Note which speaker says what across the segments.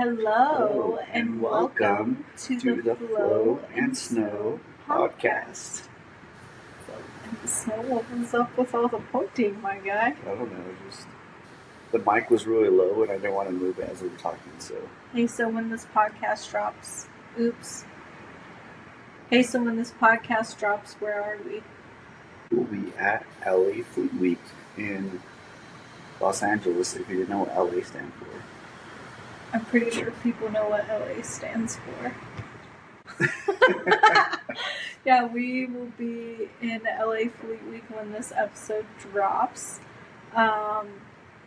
Speaker 1: Hello,
Speaker 2: and welcome to the Flo and Snow podcast.
Speaker 1: Flo and Snow, what was up with all the pointing, my guy?
Speaker 2: I don't know, just the mic was really low and I didn't want to move it as we were talking, so.
Speaker 1: Hey, so when this podcast drops, when this podcast drops, where are we?
Speaker 2: We'll be at LA Fleet Week in Los Angeles, if you didn't know what LA stands for.
Speaker 1: I'm pretty sure people know what LA stands for. Yeah, we will be in LA Fleet Week when this episode drops.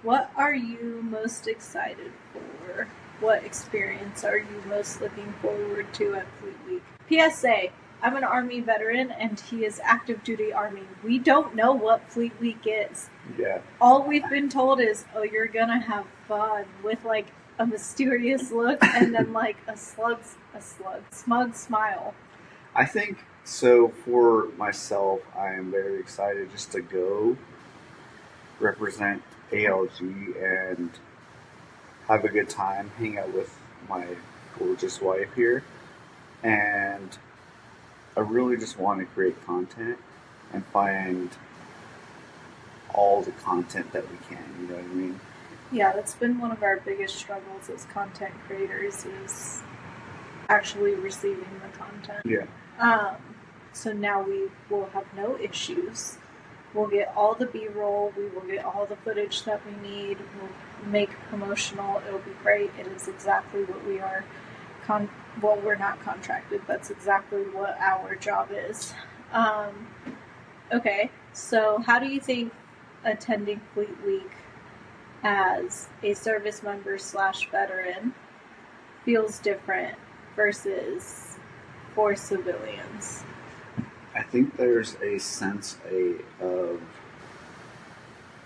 Speaker 1: What are you most excited for? What experience are you most looking forward to at Fleet Week? PSA, I'm an Army veteran and he is active duty Army. We don't know what Fleet Week is.
Speaker 2: Yeah.
Speaker 1: All we've been told is, oh, you're gonna have fun with like a mysterious look and then like a smug smile.
Speaker 2: I think so. For myself, I am very excited just to go represent ALG and have a good time, hang out with my gorgeous wife here, and I really just want to create content and find all the content that we can, you know what I mean?
Speaker 1: Yeah, that's been one of our biggest struggles as content creators is actually receiving the content.
Speaker 2: Yeah.
Speaker 1: So now we will have no issues. We'll get all the B-roll. We will get all the footage that we need. We'll make promotional. It'll be great. It is exactly what we are. Well, we're not contracted. That's exactly what our job is. Okay, so how do you think attending Fleet Week as a service member / veteran feels different versus for civilians?
Speaker 2: I think there's a sense of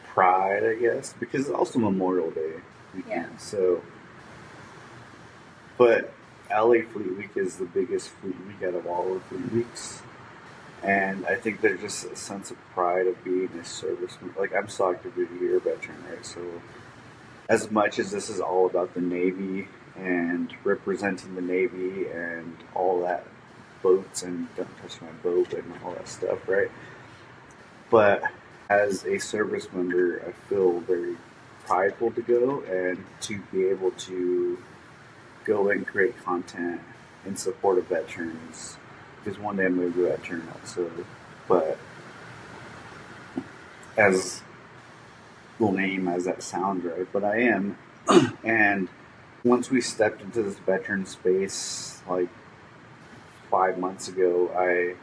Speaker 2: pride, I guess, because it's also Memorial Day weekend.
Speaker 1: Yeah.
Speaker 2: So, but LA Fleet Week is the biggest fleet week out of all the fleet weeks. And I think there's just a sense of pride of being a serviceman. Like, I'm so active duty here, veteran, right? So, as much as this is all about the Navy and representing the Navy and all that, boats and don't touch my boat and all that stuff, right? But as a service member, I feel very prideful to go and to be able to go and create content in support of veterans. Because one day I'm going to be a veteran also. But as lame as that sounds, right? But I am. And once we stepped into this veteran space, like 5 months ago, I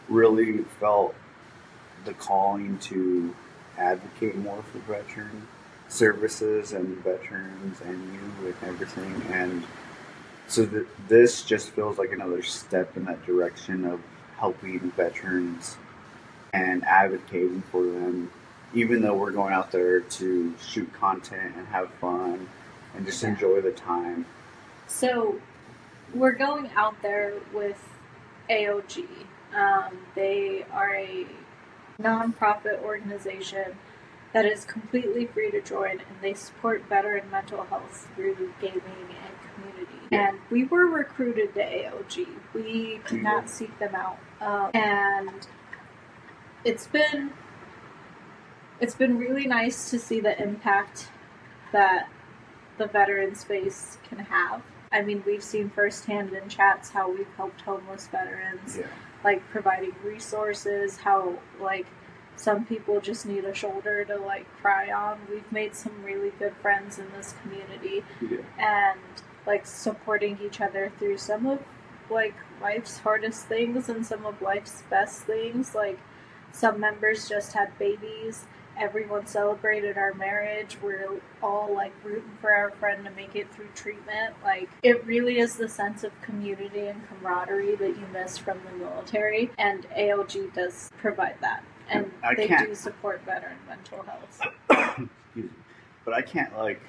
Speaker 2: really felt the calling to advocate more for veteran services and veterans and you and everything. And so this just feels like another step in that direction of helping veterans and advocating for them, even though we're going out there to shoot content and have fun and just enjoy the time.
Speaker 1: So we're going out there with AOG. They are a nonprofit organization that is completely free to join, and they support veteran mental health through gaming and community. And we were recruited to AOG. We could not seek them out. And it's been really nice to see the impact that the veteran space can have. I mean, we've seen firsthand in chats how we've helped homeless veterans, like providing resources, how like some people just need a shoulder to like cry on. We've made some really good friends in this community, and like supporting each other through some of like life's hardest things and some of life's best things. Like some members just had babies. Everyone celebrated our marriage. We're all like rooting for our friend to make it through treatment. Like it really is the sense of community and camaraderie that you miss from the military, and AOG does provide that. And they do support veteran mental health.
Speaker 2: Excuse me. But I can't like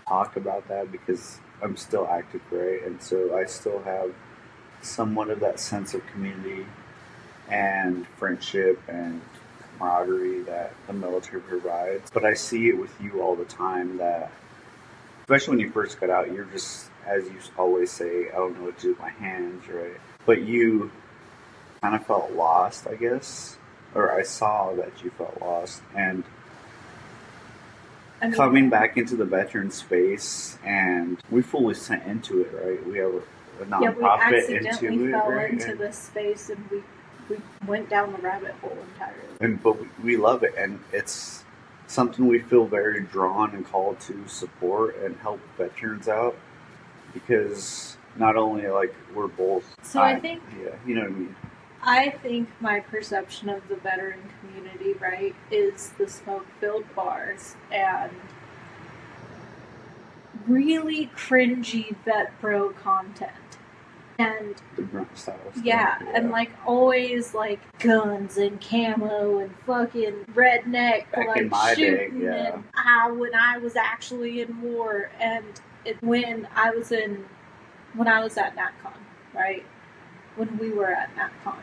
Speaker 2: talk about that because I'm still active, right? And so I still have somewhat of that sense of community and friendship and camaraderie that the military provides. But I see it with you all the time that especially when you first got out, you're just, as you always say, I don't know what to do with my hands, right? But you kind of felt lost, I guess, or I saw that you felt lost, and coming back into the veteran space, and we fully sent into it, right? We have a nonprofit
Speaker 1: we accidentally
Speaker 2: into
Speaker 1: fell
Speaker 2: it, right?
Speaker 1: into this space, and we went down the rabbit hole entirely.
Speaker 2: But we love it, and it's something we feel very drawn and called to support and help veterans out, because not only like we're both.
Speaker 1: So I think,
Speaker 2: yeah, you know what I mean.
Speaker 1: I think my perception of the veteran community, right, is the smoke-filled bars and really cringy vet bro content. And
Speaker 2: the grunt style stuff.
Speaker 1: Yeah, and like always like guns and camo and fucking redneck
Speaker 2: back
Speaker 1: like
Speaker 2: in my
Speaker 1: shooting
Speaker 2: day, yeah.
Speaker 1: and when I was actually in war, and when I was at NatCon, right? When we were at NatCon.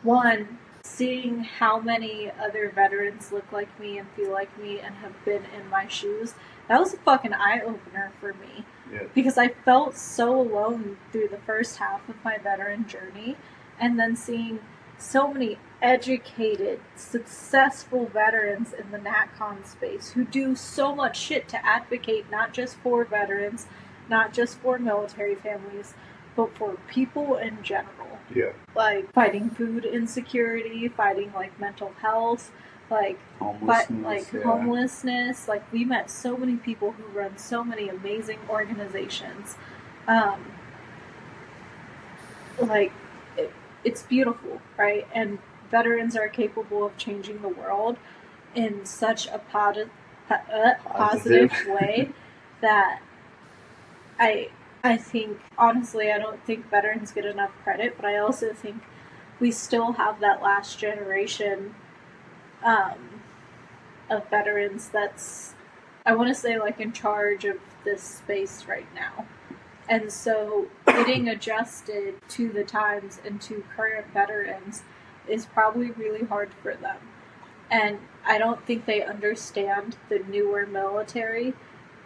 Speaker 1: One, seeing how many other veterans look like me and feel like me and have been in my shoes, that was a fucking eye-opener for me.
Speaker 2: Yeah.
Speaker 1: Because I felt so alone through the first half of my veteran journey, and then seeing so many educated, successful veterans in the NatCon space who do so much shit to advocate not just for veterans, not just for military families, but for people in general.
Speaker 2: Yeah.
Speaker 1: Like fighting food insecurity, fighting like mental health, like homelessness. Like we met so many people who run so many amazing organizations. It's beautiful, right? And veterans are capable of changing the world in such a positive way that I think, honestly, I don't think veterans get enough credit, but I also think we still have that last generation of veterans that's, I want to say, like, in charge of this space right now. And so getting adjusted to the times and to current veterans is probably really hard for them. And I don't think they understand the newer military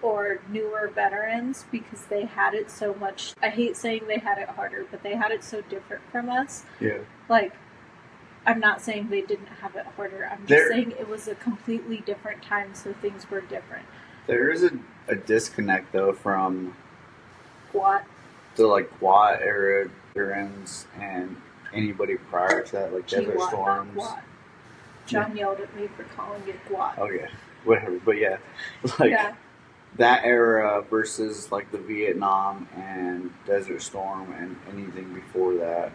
Speaker 1: or newer veterans because they had it so much. I hate saying they had it harder, but they had it so different from us.
Speaker 2: Yeah.
Speaker 1: Like, I'm not saying they didn't have it harder. I'm just saying it was a completely different time, so things were different.
Speaker 2: There is a disconnect, though, from
Speaker 1: GWAT.
Speaker 2: The, like, GWAT era veterans and anybody prior to that, like Desert Storms.
Speaker 1: GWAT. John yelled at me for calling it GWAT.
Speaker 2: Okay, whatever. But yeah, like that era versus like the Vietnam and Desert Storm and anything before that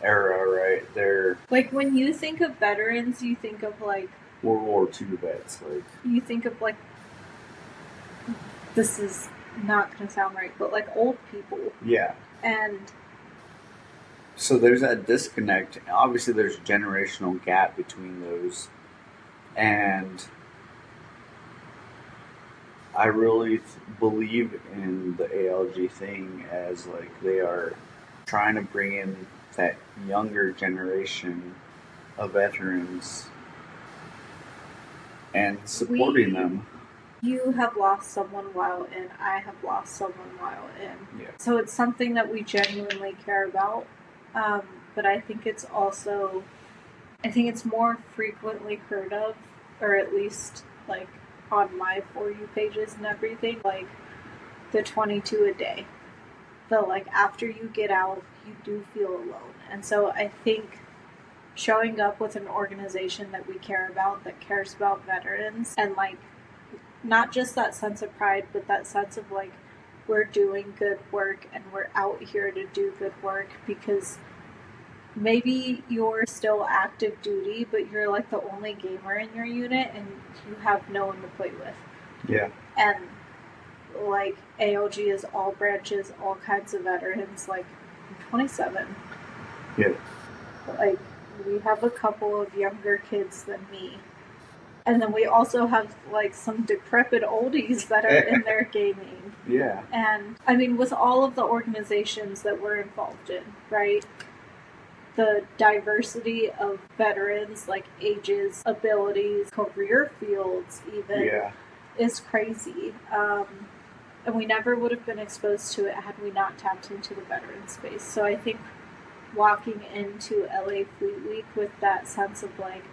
Speaker 2: era, right? They're
Speaker 1: like, when you think of veterans, you think of like
Speaker 2: World War II vets. Like
Speaker 1: you think of like, this is not going to sound right, but like old people.
Speaker 2: Yeah.
Speaker 1: And
Speaker 2: so there's that disconnect. Obviously, there's a generational gap between those. And I really believe in the ALG thing as, like, they are trying to bring in that younger generation of veterans and supporting them.
Speaker 1: You have lost someone while in, I have lost someone while in.
Speaker 2: Yeah.
Speaker 1: So it's something that we genuinely care about. But I think it's also, I think it's more frequently heard of, or at least like on my For You pages and everything, like the 22 a day. The like after you get out, you do feel alone. And so I think showing up with an organization that we care about, that cares about veterans, and like not just that sense of pride, but that sense of like, we're doing good work and we're out here to do good work, because maybe you're still active duty, but you're like the only gamer in your unit and you have no one to play with.
Speaker 2: Yeah.
Speaker 1: And like ALG is all branches, all kinds of veterans. Like I'm 27.
Speaker 2: Yeah.
Speaker 1: Like we have a couple of younger kids than me. And then we also have like some decrepit oldies that are in there gaming.
Speaker 2: Yeah.
Speaker 1: And I mean, with all of the organizations that we're involved in, right? The diversity of veterans, like ages, abilities, career fields, even.
Speaker 2: Yeah.
Speaker 1: is crazy. And we never would have been exposed to it had we not tapped into the veteran space. So I think walking into LA Fleet Week with that sense of like,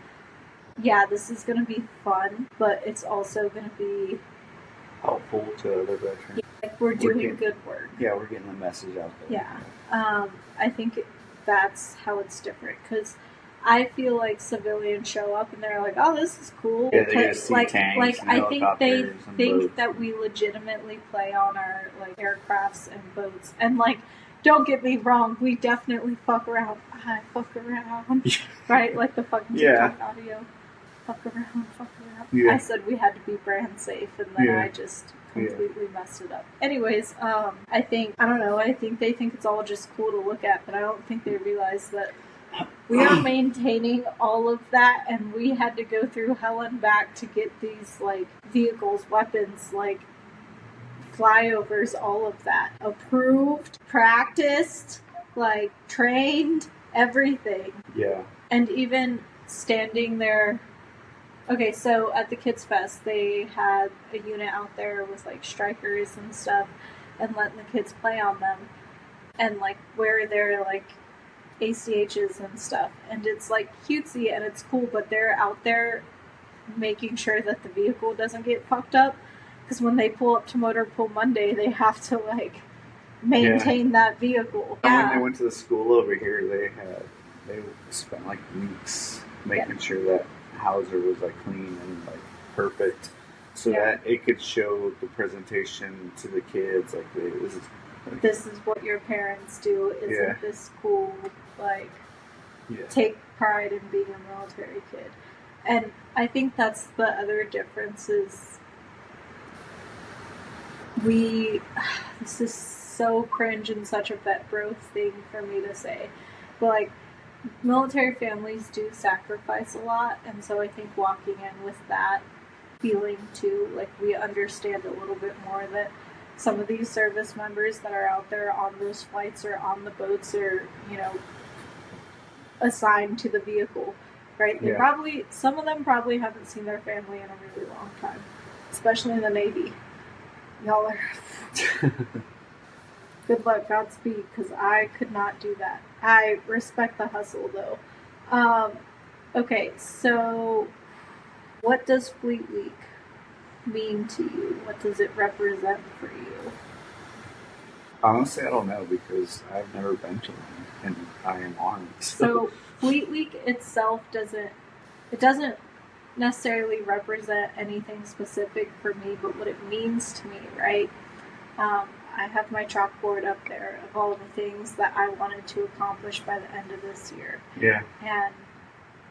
Speaker 1: yeah, this is going to be fun, but it's also going to be
Speaker 2: helpful to other veterans.
Speaker 1: Like we're doing good work.
Speaker 2: Yeah, we're getting the message out there.
Speaker 1: Yeah. I think that's how it's different, because I feel like civilians show up and they're like, "Oh, this is cool."
Speaker 2: Yeah, they just see tanks and
Speaker 1: I think they think
Speaker 2: boats.
Speaker 1: that we legitimately play on our like aircrafts and boats, and like, don't get me wrong, we definitely fuck around. I fuck around, right? Like the fucking TikTok audio. Fuck around, fuck around. Yeah. I said we had to be brand safe, and then I just completely messed it up. Anyways, I think they think it's all just cool to look at, but I don't think they realize that we are maintaining all of that, and we had to go through hell and back to get these like vehicles, weapons, like flyovers, all of that approved, practiced, like trained, everything.
Speaker 2: Yeah.
Speaker 1: And even standing there. Okay, so at the Kids Fest, they had a unit out there with like strikers and stuff, and letting the kids play on them, and like wear their like ACHs and stuff, and it's like cutesy and it's cool, but they're out there making sure that the vehicle doesn't get fucked up, because when they pull up to Motor Pool Monday, they have to like maintain that vehicle.
Speaker 2: And when they went to the school over here, they spent like weeks making sure that Hauser was like clean and like perfect, so that it could show the presentation to the kids like, this is
Speaker 1: what your parents do. Isn't this cool? Like, take pride in being a military kid. And I think that's the other difference is this is so cringe and such a vet bro thing for me to say, but like, military families do sacrifice a lot, and so I think walking in with that feeling too, like we understand a little bit more that some of these service members that are out there on those flights or on the boats are, you know, assigned to the vehicle, right? They some of them probably haven't seen their family in a really long time, especially in the Navy. Y'all are... Good luck, Godspeed, because I could not do that. I respect the hustle, though. Okay, so what does Fleet Week mean to you? What does it represent for you?
Speaker 2: Honestly, I don't know, because I've never been to one, and I am armed.
Speaker 1: So Fleet Week itself doesn't necessarily represent anything specific for me, but what it means to me, right? I have my chalkboard up there of all the things that I wanted to accomplish by the end of this year.
Speaker 2: Yeah.
Speaker 1: And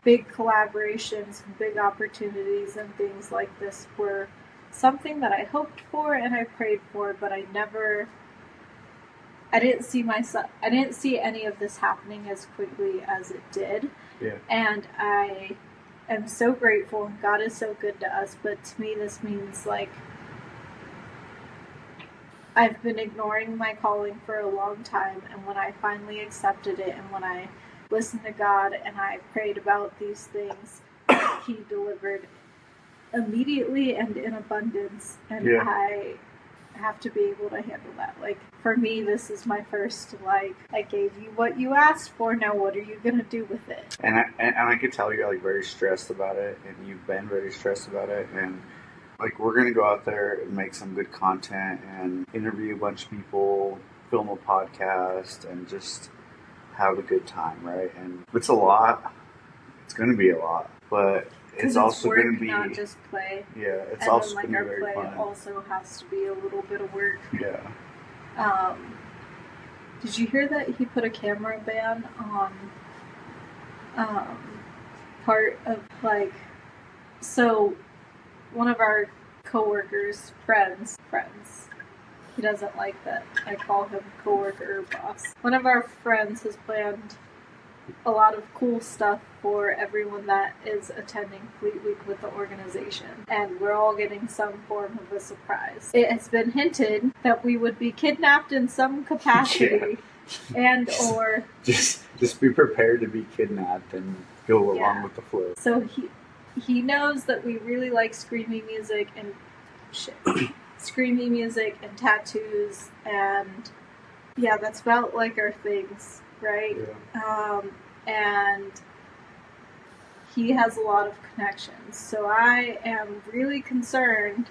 Speaker 1: big collaborations, big opportunities, and things like this were something that I hoped for and I prayed for, but I didn't see any of this happening as quickly as it did.
Speaker 2: Yeah.
Speaker 1: And I am so grateful, and God is so good to us, but to me this means like I've been ignoring my calling for a long time, and when I finally accepted it, and when I listened to God and I prayed about these things, He delivered immediately and in abundance, and I have to be able to handle that. Like, for me, this is my first, like, I gave you what you asked for, now what are you going to do with it?
Speaker 2: And I could tell you're, like, very stressed about it, and you've been very stressed about it, and like, we're going to go out there and make some good content and interview a bunch of people, film a podcast, and just have a good time, right? And it's a lot. It's going to be a lot. But it's also going to be...
Speaker 1: not just play.
Speaker 2: Yeah, it's also going to be very fun.
Speaker 1: And our play also has to be a little bit of work.
Speaker 2: Yeah.
Speaker 1: Did you hear that he put a camera ban on part of, like... So... one of our co-workers, friends, he doesn't like that I call him co-worker or boss. One of our friends has planned a lot of cool stuff for everyone that is attending Fleet Week with the organization, and we're all getting some form of a surprise. It has been hinted that we would be kidnapped in some capacity, and or...
Speaker 2: Just be prepared to be kidnapped and go along with the flow.
Speaker 1: So he knows that we really like screaming music, and shit. Screamy music and tattoos, and yeah, that's about like our things, right?
Speaker 2: Yeah.
Speaker 1: And he has a lot of connections, so I am really concerned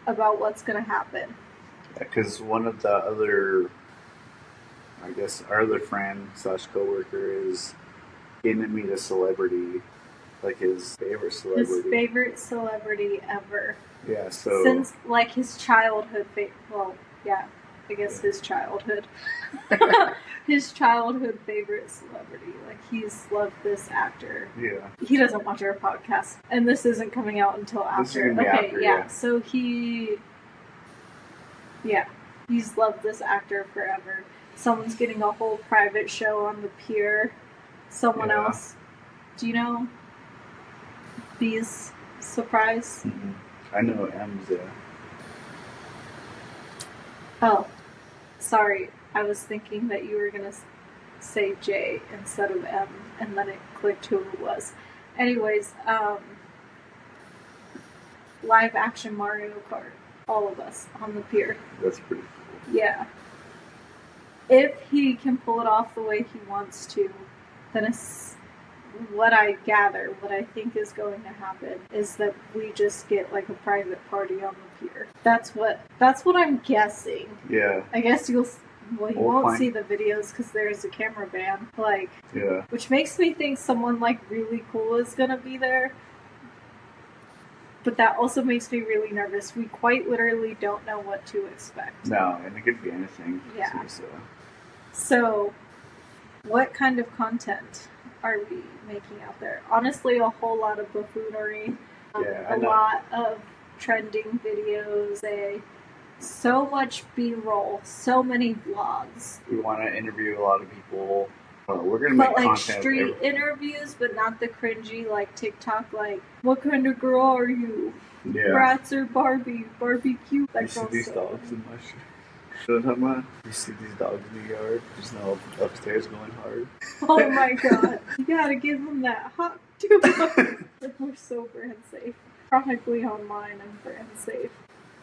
Speaker 1: about what's going to happen.
Speaker 2: Because one of the other, I guess, our other friend / coworker is getting to meet a celebrity, like his favorite celebrity.
Speaker 1: His favorite celebrity ever.
Speaker 2: Yeah, so...
Speaker 1: Since, like, his childhood... Well, yeah, I guess his childhood. His childhood favorite celebrity. Like, he's loved this actor.
Speaker 2: Yeah.
Speaker 1: He doesn't watch our podcast, and this isn't coming out until after.
Speaker 2: Okay, after, yeah.
Speaker 1: So he... Yeah, he's loved this actor forever. Someone's getting a whole private show on the pier. Someone else... Do you know B's surprise?
Speaker 2: Mm-hmm. I know M's, yeah.
Speaker 1: Oh, sorry. I was thinking that you were going to say J instead of M, and then it clicked who it was. Anyways, live action Mario Kart. All of us on the pier.
Speaker 2: That's pretty cool.
Speaker 1: Yeah. If he can pull it off the way he wants to, then it's... What I think is going to happen is that we just get like a private party on the pier. That's what I'm guessing.
Speaker 2: Yeah.
Speaker 1: I guess you won't see the videos because there's a camera ban. Like,
Speaker 2: yeah.
Speaker 1: Which makes me think someone like really cool is gonna be there. But that also makes me really nervous. We quite literally don't know what to expect.
Speaker 2: No, and it could be anything.
Speaker 1: Yeah. So, what kind of content are we making out there? Honestly, a whole lot of buffoonery, a lot of trending videos, so much B-roll, so many vlogs.
Speaker 2: We want to interview a lot of people. We're gonna make
Speaker 1: like
Speaker 2: content
Speaker 1: street interviews, but not the cringy like TikTok. Like, what kind of girl are you?
Speaker 2: Yeah.
Speaker 1: Bratz or Barbie? Barbecue.
Speaker 2: You see these dogs in my street? You know what I'm talking about? You see these dogs in the yard just now upstairs going hard.
Speaker 1: Oh my god. You gotta give them that hot too. We're so brand safe. Chronically online and brand safe.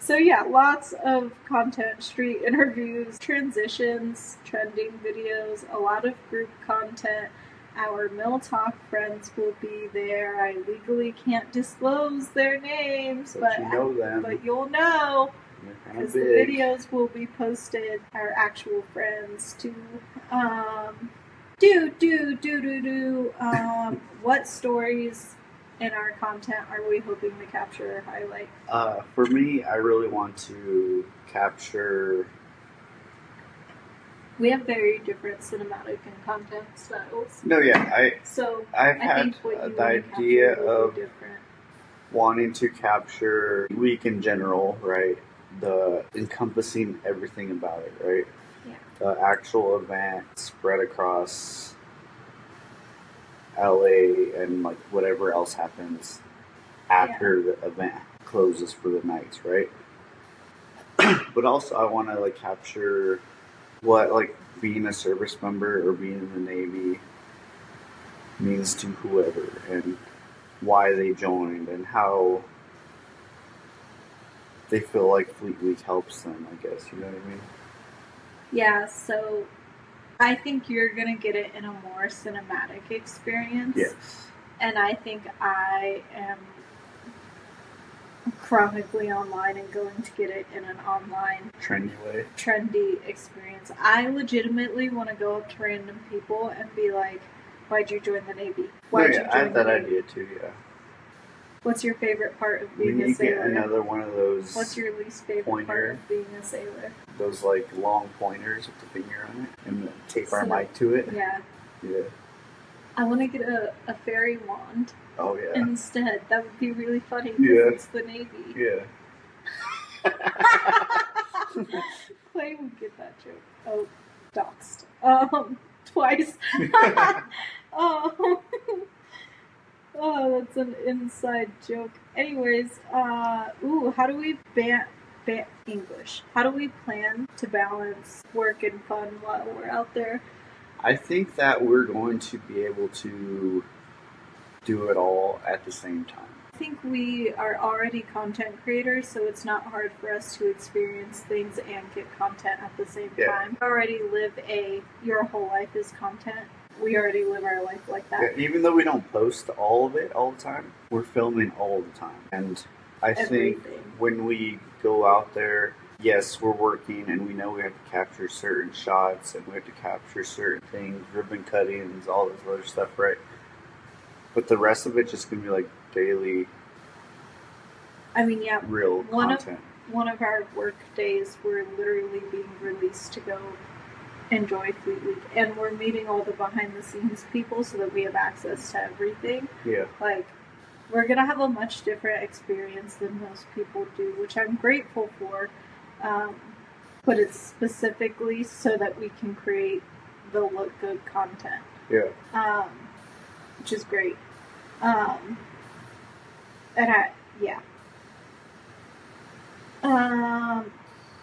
Speaker 1: So yeah, lots of content, street interviews, transitions, trending videos, a lot of group content. Our Mill Talk friends will be there. I legally can't disclose their names, but
Speaker 2: you know them.
Speaker 1: But you'll know. Because the videos will be posted, our actual friends, to what stories in our content are we hoping to capture or highlight?
Speaker 2: For me, I really want to capture...
Speaker 1: We have very different cinematic and content styles.
Speaker 2: No, yeah, I've had the idea of wanting to capture week in general, right? The encompassing everything about it, right?
Speaker 1: Yeah.
Speaker 2: The actual event spread across LA and like whatever else happens after the event closes for the night, right? But also I want to like capture what like being a service member or being in the Navy means to whoever and why they joined and how they feel like Fleet Week helps them, I guess. You know what I mean?
Speaker 1: Yeah, so I think you're going to get it in a more cinematic experience.
Speaker 2: Yes.
Speaker 1: And I think I am chronically online and going to get it in an online trendy experience. I legitimately want to go up to random people and be like, why'd you join the Navy?
Speaker 2: I have that idea too, yeah.
Speaker 1: What's your favorite part of being a sailor?
Speaker 2: Get another one of those.
Speaker 1: What's your least favorite part of being a sailor?
Speaker 2: Those like long pointers with the finger on it and tape our mic to it.
Speaker 1: Yeah.
Speaker 2: Yeah.
Speaker 1: I want to get a fairy wand.
Speaker 2: Oh yeah.
Speaker 1: Instead, that would be really funny because it's the Navy.
Speaker 2: Yeah.
Speaker 1: Clay would get that joke. Oh, doxed. Twice. Oh, that's an inside joke. Anyways, how do we English? How do we plan to balance work and fun while we're out there?
Speaker 2: I think that we're going to be able to do it all at the same time.
Speaker 1: I think we are already content creators, so it's not hard for us to experience things and get content at the same time. We already live your whole life is content. We already live our life like that.
Speaker 2: Yeah, even though we don't post all of it all the time, we're filming all the time. And I think when we go out there, yes, we're working and we know we have to capture certain shots and we have to capture certain things, ribbon cuttings, all this other stuff, right? But the rest of it just gonna be like daily. Real content.
Speaker 1: One of our work days, we're literally being released to go enjoy Fleet Week, and we're meeting all the behind the scenes people so that we have access to everything.
Speaker 2: Yeah.
Speaker 1: Like, we're gonna have a much different experience than most people do, which I'm grateful for. But it's specifically so that we can create the look good content.
Speaker 2: Yeah.
Speaker 1: Which is great.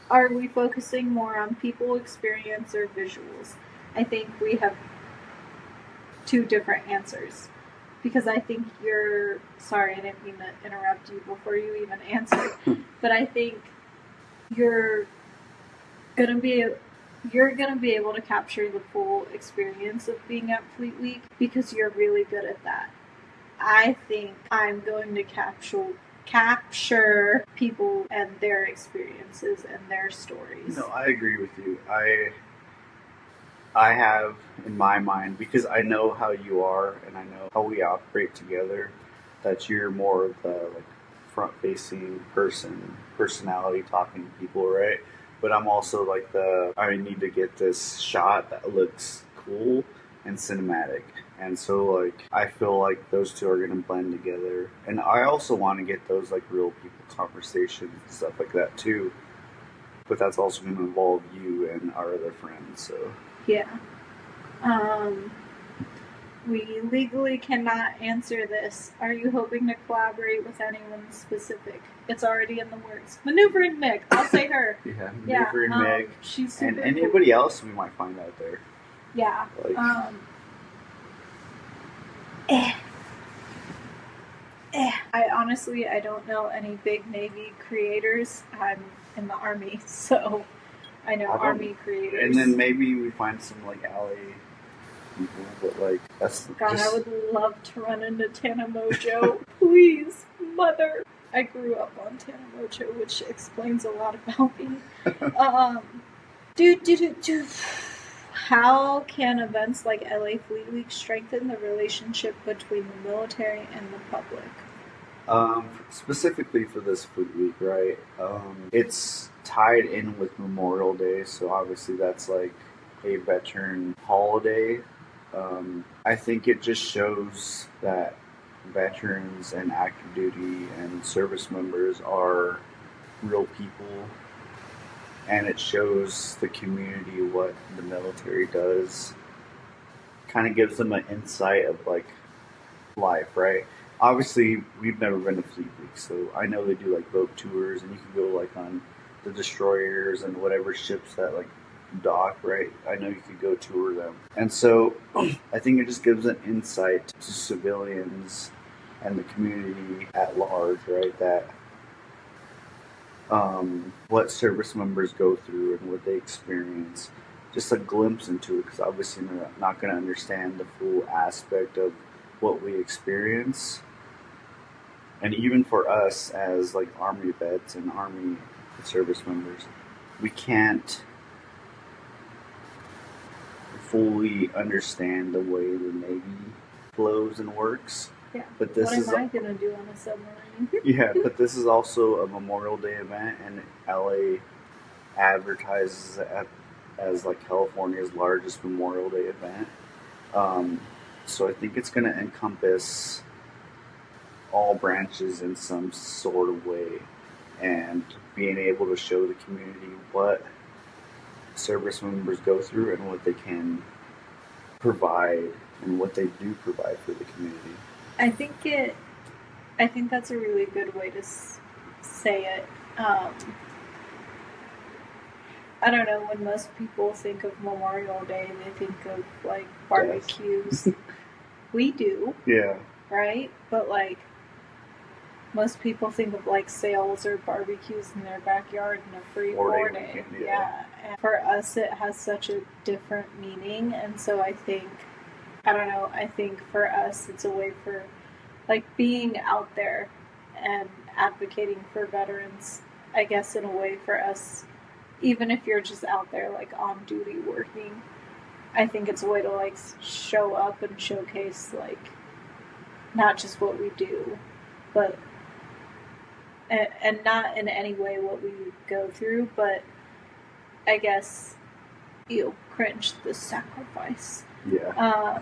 Speaker 1: Are we focusing more on people experience or visuals? I think we have two different answers. Because I think sorry, I didn't mean to interrupt you before you even answered, but I think you're gonna be able to capture the full experience of being at Fleet Week because you're really good at that. I think I'm going to capture people and their experiences and their stories.
Speaker 2: No, I agree with you. I have in my mind, because I know how you are and I know how we operate together, that you're more of the front-facing personality talking to people, right? But I'm also like I need to get this shot that looks cool and cinematic. And so I feel like those two are going to blend together. And I also want to get those real people conversations and stuff like that too. But that's also going to involve you and our other friends, so.
Speaker 1: Yeah. We legally cannot answer this. Are you hoping to collaborate with anyone specific? It's already in the works. Maneuvering Meg. I'll say her.
Speaker 2: Maneuvering Meg.
Speaker 1: She's super
Speaker 2: and anybody else we might find out there.
Speaker 1: Yeah. I honestly, I don't know any big Navy creators. I'm in the Army, so I know Army creators.
Speaker 2: And then maybe we find some LA people, but that's
Speaker 1: God, I would love to run into Tana Mojo. Please, mother. I grew up on Tana Mojo, which explains a lot about me. How can events like LA Fleet Week strengthen the relationship between the military and the public?
Speaker 2: Specifically for this Fleet Week, right? It's tied in with Memorial Day, so obviously that's a veteran holiday. I think it just shows that veterans and active duty and service members are real people, and it shows the community what the military does. Kind of gives them an insight of life, right? Obviously, we've never been to Fleet Week, so I know they do boat tours, and you can go on the destroyers and whatever ships that dock, right? I know you could go tour them, and so I think it just gives an insight to civilians and the community at large, right? That what service members go through and what they experience, just a glimpse into it, because obviously they're not going to understand the full aspect of what we experience. And even for us as Army vets and Army service members, we can't fully understand the way the Navy flows and works.
Speaker 1: Yeah.
Speaker 2: But this
Speaker 1: what am I going to do on a submarine?
Speaker 2: Yeah, but this is also a Memorial Day event, and LA advertises it as California's largest Memorial Day event. So I think it's going to encompass all branches in some sort of way, and being able to show the community what service members go through and what they can provide and what they do provide for the community.
Speaker 1: I think that's a really good way to say it. I don't know, when most people think of Memorial Day, they think of barbecues. We do.
Speaker 2: Yeah.
Speaker 1: Right? But most people think of like sales or barbecues in their backyard and a free 4-day. Yeah. And for us, it has such a different meaning. And so I think, I don't know, I think for us, it's a way for like being out there and advocating for veterans, I guess, in a way for us, even if you're just out there like on duty working, I think it's a way to like show up and showcase like not just what we do, but and not in any way what we go through, but I guess cringe the sacrifice.
Speaker 2: Yeah.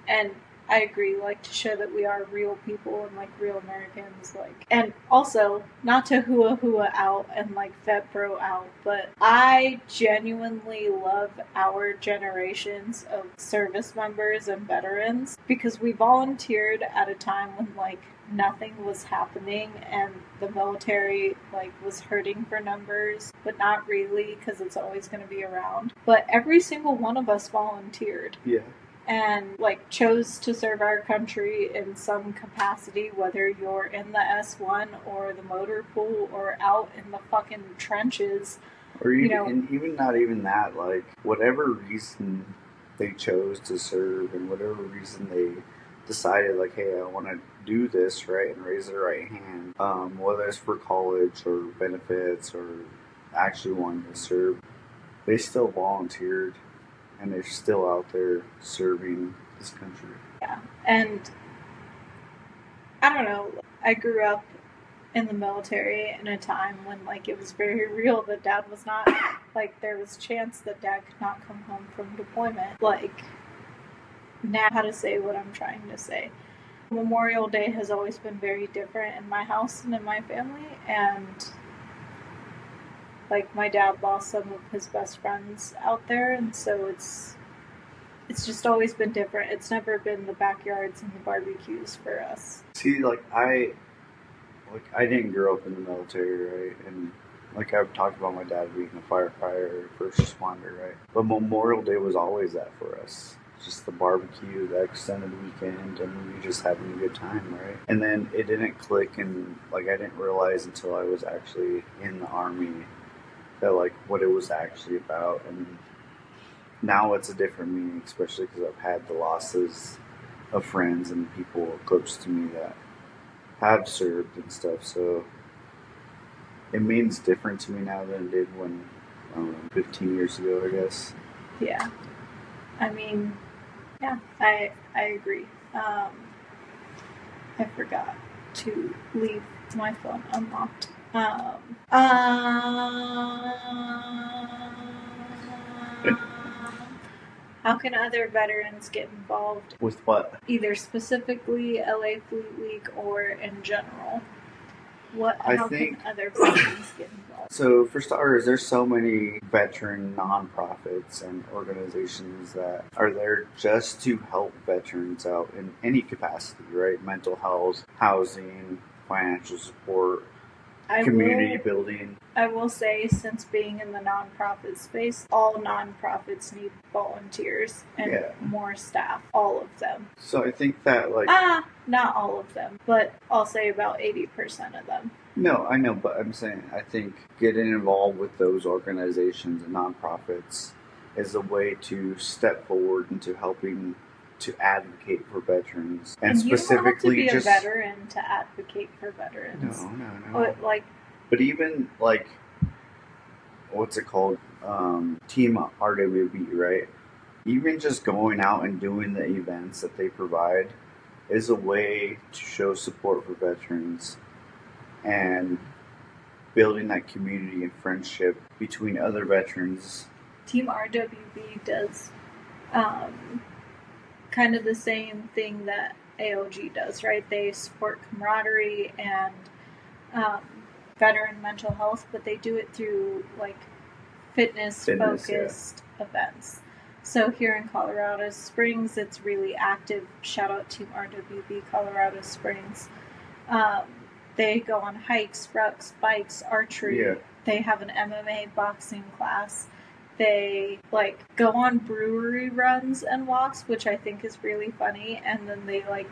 Speaker 1: And I agree, like to show that we are real people and like real Americans, like, and also not to hua out and like vet bro out, but I genuinely love our generations of service members and veterans because we volunteered at a time when like nothing was happening and the military like was hurting for numbers, but not really because it's always going to be around. But every single one of us volunteered.
Speaker 2: Yeah.
Speaker 1: And like chose to serve our country in some capacity, whether you're in the S1 or the motor pool or out in the fucking trenches.
Speaker 2: Or and even not even that, like whatever reason they chose to serve and whatever reason they decided like, hey, I want to do this, right, and raise their right hand, whether it's for college or benefits or actually wanting to serve, they still volunteered and they're still out there serving this country.
Speaker 1: Yeah, and I don't know, I grew up in the military in a time when like it was very real that dad was not, like there was a chance that dad could not come home from deployment. Like now how to say what I'm trying to say. Memorial Day has always been very different in my house and in my family, and like my dad lost some of his best friends out there, and so it's just always been different. It's never been the backyards and the barbecues for us.
Speaker 2: See, I didn't grow up in the military, right? And like I've talked about my dad being a firefighter, first responder, right? But Memorial Day was always that for us. Just the barbecue, the extended weekend, and we just having a good time, right? And then it didn't click, and like I didn't realize until I was actually in the Army that like what it was actually about. And now it's a different meaning, especially because I've had the losses of friends and people close to me that have served and stuff. So it means different to me now than it did when 15 years ago, I guess.
Speaker 1: Yeah, I mean, yeah, I agree. I forgot to leave my phone unlocked. How can other veterans get involved?
Speaker 2: With what?
Speaker 1: Either specifically LA Fleet Week or in general. How can other veterans get involved?
Speaker 2: So for starters, there's so many veteran nonprofits and organizations that are there just to help veterans out in any capacity, right? Mental health, housing, financial support, community building.
Speaker 1: I will say, since being in the nonprofit space, all nonprofits need volunteers and more staff. All of them.
Speaker 2: So I think that
Speaker 1: not all of them, but I'll say about 80% of them.
Speaker 2: No, I know, but I'm saying I think getting involved with those organizations and nonprofits is a way to step forward into helping to advocate for veterans, and specifically
Speaker 1: you don't have to be a veteran to advocate for veterans.
Speaker 2: No. But even like, what's it called? Team RWB, right? Even just going out and doing the events that they provide is a way to show support for veterans and building that community and friendship between other veterans.
Speaker 1: Team RWB does kind of the same thing that AOG does, right? They support camaraderie and veteran mental health, but they do it through like fitness-focused events. So here in Colorado Springs, it's really active. Shout out to RWB Colorado Springs. They go on hikes, rucks, bikes, archery. Yeah. They have an MMA boxing class. They like go on brewery runs and walks, which I think is really funny. And then they like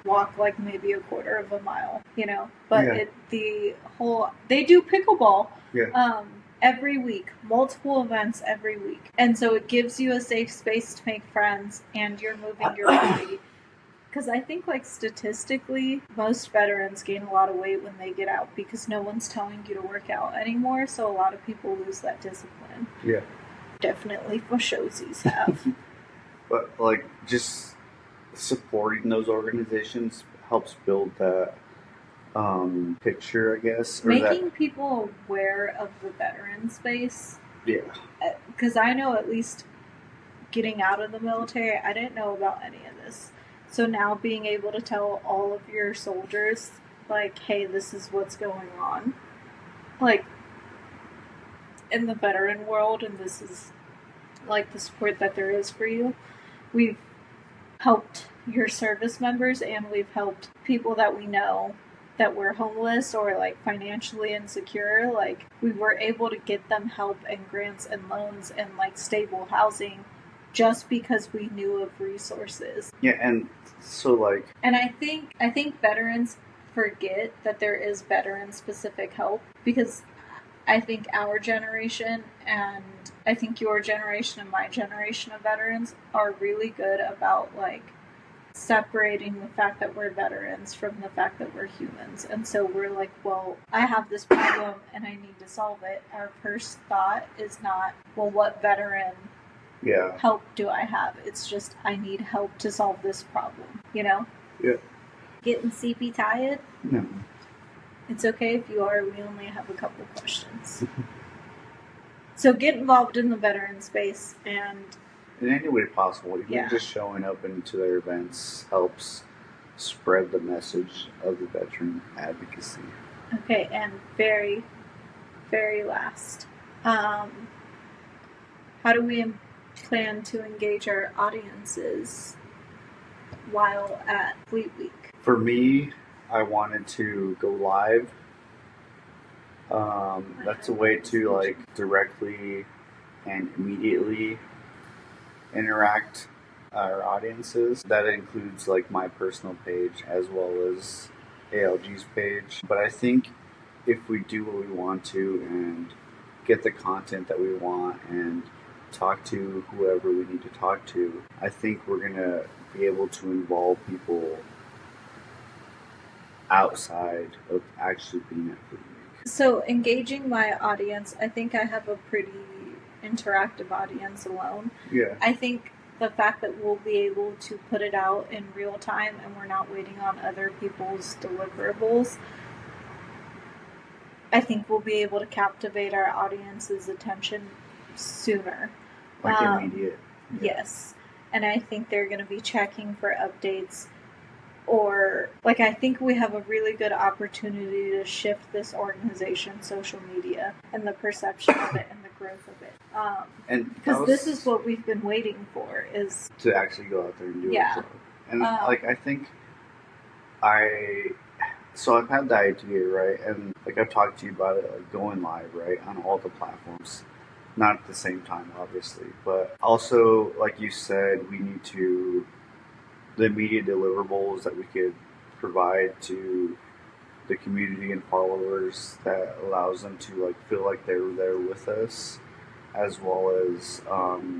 Speaker 1: walk like maybe a quarter of a mile, you know. But they do pickleball every week, multiple events every week. And so it gives you a safe space to make friends, and you're moving your body. Because I think, like, statistically, most veterans gain a lot of weight when they get out because no one's telling you to work out anymore, so a lot of people lose that discipline.
Speaker 2: Yeah.
Speaker 1: Definitely for showsies have.
Speaker 2: But, like, just supporting those organizations helps build that picture, I guess.
Speaker 1: Making people aware of the veteran space.
Speaker 2: Yeah.
Speaker 1: Because I know, at least getting out of the military, I didn't know about any of this. So now being able to tell all of your soldiers, like, hey, this is what's going on, like, in the veteran world, and this is, like, the support that there is for you. We've helped your service members, and we've helped people that we know that were homeless or, like, financially insecure. Like, we were able to get them help and grants and loans and, like, stable housing just because we knew of resources.
Speaker 2: Yeah, and so, like...
Speaker 1: And I think veterans forget that there is veteran-specific help, because I think our generation, and I think your generation and my generation of veterans are really good about, like, separating the fact that we're veterans from the fact that we're humans. And so we're like, well, I have this problem and I need to solve it. Our first thought is not, well, what veteran help do I have? It's just, I need help to solve this problem, you know?
Speaker 2: Yeah.
Speaker 1: Getting CP tired?
Speaker 2: No.
Speaker 1: It's okay if you are. We only have a couple questions. So get involved in the veteran space, and
Speaker 2: in any way possible. Even just showing up into their events helps spread the message of the veteran advocacy.
Speaker 1: Okay, and very, very last. How do we plan to engage our audiences while at Fleet Week?
Speaker 2: For me, I wanted to go live. That's a way to, like, directly and immediately interact our audiences. That includes, like, my personal page as well as ALG's page. But I think if we do what we want to and get the content that we want and talk to whoever we need to talk to, I think we're going to be able to involve people outside of actually being at Fleet Week.
Speaker 1: So engaging my audience, I think I have a pretty interactive audience alone.
Speaker 2: Yeah.
Speaker 1: I think the fact that we'll be able to put it out in real time and we're not waiting on other people's deliverables, I think we'll be able to captivate our audience's attention sooner.
Speaker 2: Like immediate.
Speaker 1: Yeah. Yes. And I think they're going to be checking for updates, or, like, I think we have a really good opportunity to shift this organization's social media and the perception of it and the growth of it.
Speaker 2: And
Speaker 1: because this is what we've been waiting for, is
Speaker 2: to actually go out there and do it. And like, I think so I've had the idea, right? And, like, I've talked to you about it, like, going live, right, on all the platforms. Not at the same time, obviously, but also, like you said, we need to, the immediate deliverables that we could provide to the community and followers that allows them to, like, feel like they were there with us, as well as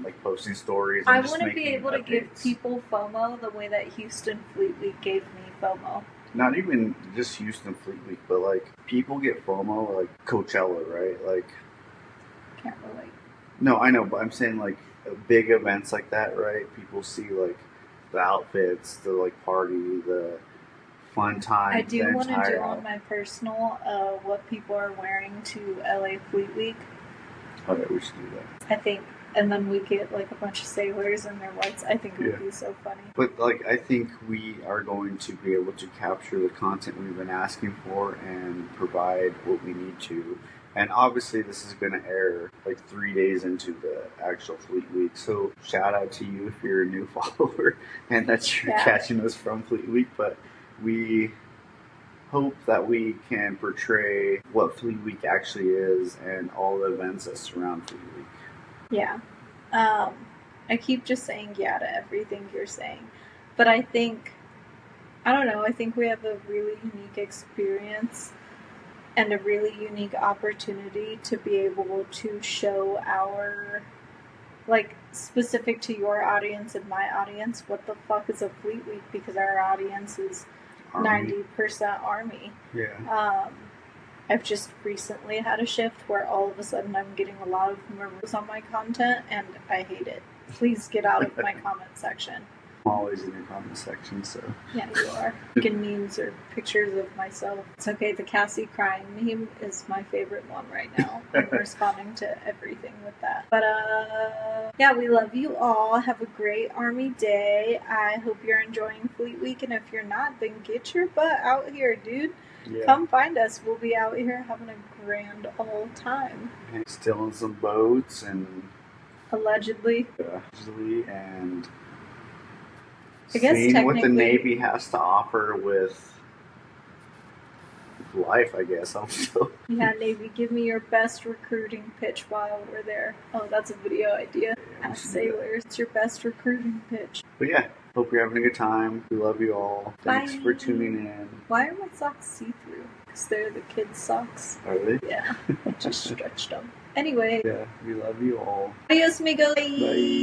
Speaker 2: like posting stories. And
Speaker 1: I want to be able to give people FOMO the way that Houston Fleet Week gave me FOMO.
Speaker 2: Not even just Houston Fleet Week, but, like, people get FOMO, like, Coachella, right? Like,
Speaker 1: can't relate.
Speaker 2: No, I know, but I'm saying, like, big events like that, right? People see, like, the outfits, the, like, party, the fun time.
Speaker 1: I do want to do on my personal what people are wearing to LA Fleet Week.
Speaker 2: Oh, yeah, we should do that.
Speaker 1: I think, and then we get, like, a bunch of sailors in their whites. I think it would be so funny.
Speaker 2: But, like, I think we are going to be able to capture the content we've been asking for and provide what we need to. And obviously this is going to air, like, 3 days into the actual Fleet Week. So shout out to you if you're a new follower and that you're catching us from Fleet Week. But we hope that we can portray what Fleet Week actually is and all the events that surround Fleet Week.
Speaker 1: Yeah. I keep just saying yeah to everything you're saying. But I think I don't know, I think we have a really unique experience and a really unique opportunity to be able to show our, like, specific to your audience and my audience, what the fuck is a Fleet Week, because our audience is Army. 90% Army.
Speaker 2: Yeah.
Speaker 1: I've just recently had a shift where all of a sudden I'm getting a lot of humorous on my content, and I hate it. Please get out of my comment section.
Speaker 2: I'm always in your comment section, so.
Speaker 1: Yeah, you are. Making memes or pictures of myself. It's okay, the Cassie crying meme is my favorite one right now. I'm responding to everything with that. But, yeah, we love you all. Have a great Army Day. I hope you're enjoying Fleet Week, and if you're not, then get your butt out here, dude. Yeah. Come find us. We'll be out here having a grand old time.
Speaker 2: And stealing some boats and...
Speaker 1: Allegedly.
Speaker 2: And...
Speaker 1: I guess
Speaker 2: seeing what the Navy has to offer with life, I guess.
Speaker 1: Yeah, Navy, give me your best recruiting pitch while we're there. Oh, that's a video idea. Yeah, as sailors, it's your best recruiting pitch.
Speaker 2: But yeah, hope you're having a good time. We love you all. Thanks for tuning in.
Speaker 1: Why are my socks see-through? Because they're the kids' socks.
Speaker 2: Are they?
Speaker 1: Yeah, I just stretched them. Anyway.
Speaker 2: Yeah, we love you all.
Speaker 1: Adios, amigos.
Speaker 2: Bye.